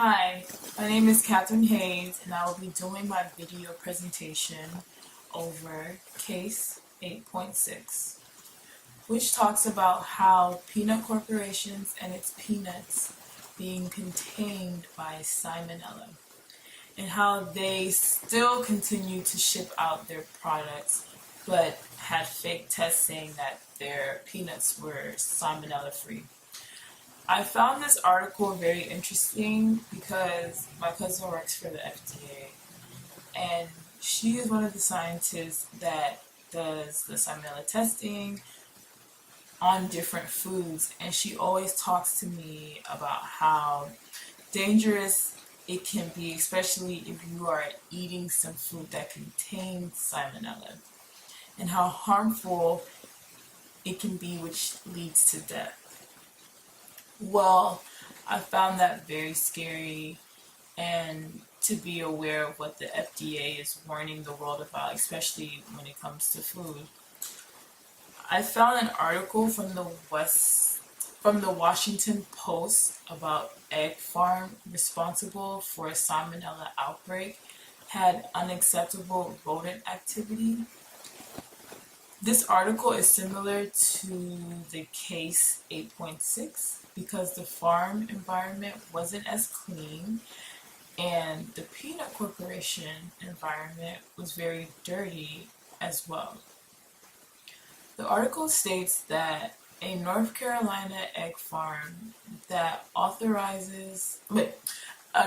Hi, my name is Catherine Hayes, and I will be doing my video presentation over Case 8.6, which talks about how peanut corporations and its peanuts being contained by salmonella, and how they still continue to ship out their products, but had fake tests saying that their peanuts were salmonella free. I found this article very interesting because my cousin works for the FDA, and she is one of the scientists that does the salmonella testing on different foods, and she always talks to me about how dangerous it can be, especially if you are eating some food that contains salmonella, and how harmful it can be, which leads to death. Well, I found that very scary, and to be aware of what the FDA is warning the world about, especially when it comes to food. I found an article from the Washington Post about egg farm responsible for a salmonella outbreak had unacceptable rodent activity. This article is similar to the case 8.6 because the farm environment wasn't as clean and the peanut corporation environment was very dirty as well. The article states that a North Carolina egg farm that a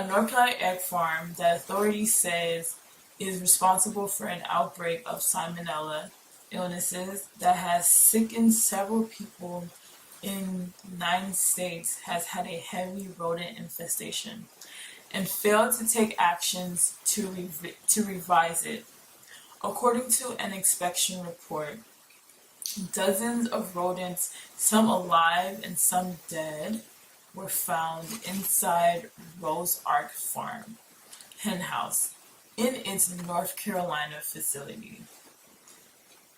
North Carolina egg farm that authorities says is responsible for an outbreak of salmonella illnesses that has sickened several people in 9 states has had a heavy rodent infestation and failed to take actions to revise it. According to an inspection report, dozens of rodents, some alive and some dead, were found inside Rose Ark Farm henhouse in its North Carolina facility.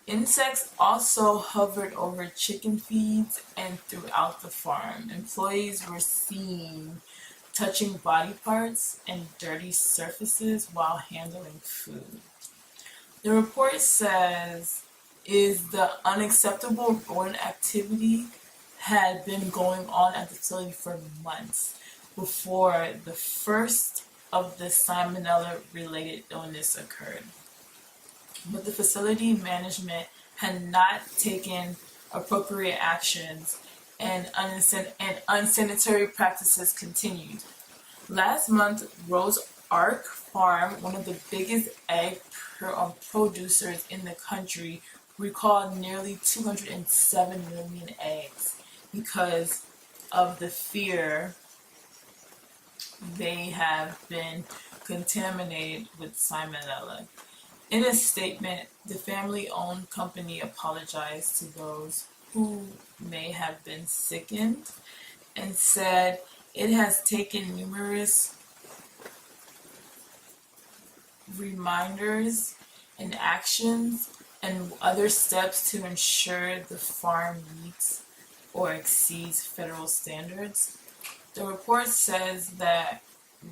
Insects also hovered over chicken feeds and throughout the farm. Employees were seen touching body parts and dirty surfaces while handling food. The report says the unacceptable rodent activity had been going on at the facility for months before the first of the salmonella-related illness occurred. But the facility management had not taken appropriate actions and unsanitary practices continued. Last month, Rose Ark Farm, one of the biggest egg producers in the country, recalled nearly 207 million eggs because of the fear they have been contaminated with salmonella. In a statement, the family-owned company apologized to those who may have been sickened and said it has taken numerous reminders and actions and other steps to ensure the farm meets or exceeds federal standards. The report says that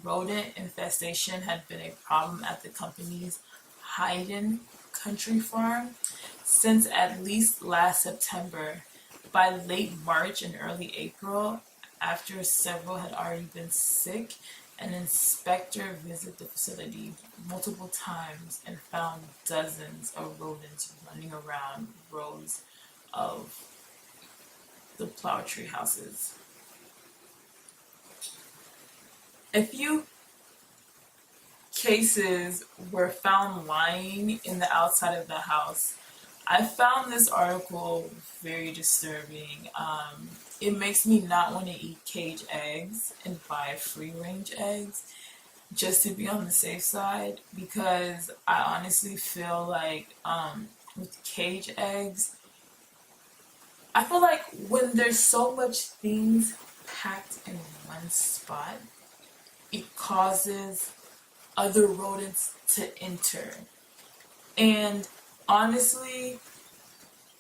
rodent infestation had been a problem at the company's Hayden Country Farm since at least last September. By late March and early April, after several had already been sick, an inspector visited the facility multiple times and found dozens of rodents running around rows of the Plowtree houses. A few cases were found lying in the outside of the house. I found this article very disturbing. It makes me not want to eat cage eggs and buy free-range eggs just to be on the safe side, because I honestly feel like with cage eggs, I feel like when there's so much things packed in one spot, it causes other rodents to enter. And honestly,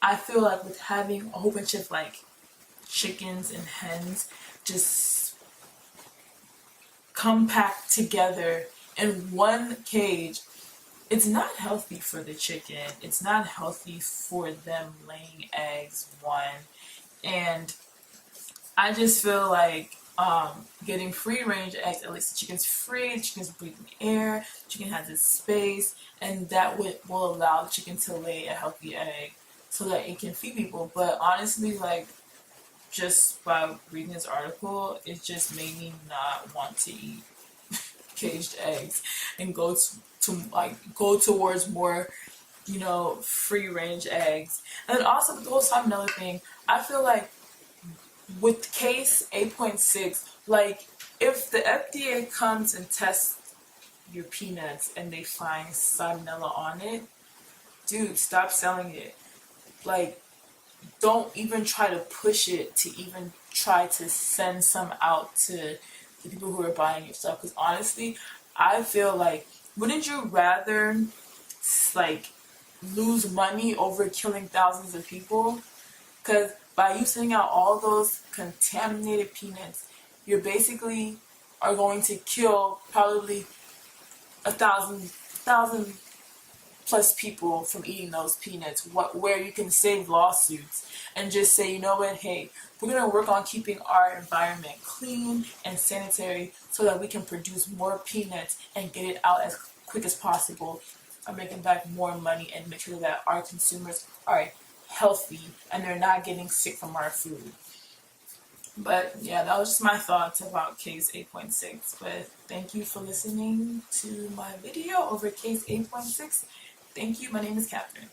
I feel like with having a whole bunch of like chickens and hens just compact together in one cage, it's not healthy for the chicken. It's not healthy for them laying eggs, one. And I just feel like getting free range eggs, at least the chicken's free, the chicken's breathing air, the chicken has its space, and that will allow the chicken to lay a healthy egg so that it can feed people. But honestly, like, just by reading this article, it just made me not want to eat caged eggs and go towards more, free range eggs. And then also with the whole salmonella thing, I feel like with case 8.6, like, if the FDA comes and tests your peanuts and they find salmonella on it, dude, stop selling it. Like, don't even try to push it to even try to send some out to the people who are buying your stuff. Because honestly, I feel like, wouldn't you rather, like, lose money over killing thousands of people? Because by you sending out all those contaminated peanuts, you're basically are going to kill probably a thousand plus people from eating those peanuts. Where you can save lawsuits and just say, you know what, hey, we're gonna work on keeping our environment clean and sanitary so that we can produce more peanuts and get it out as quick as possible, and making back more money and make sure that our consumers are healthy and they're not getting sick from our food. But yeah, that was just my thoughts about case 8.6. But thank you for listening to my video over case 8.6. Thank you. My name is Catherine.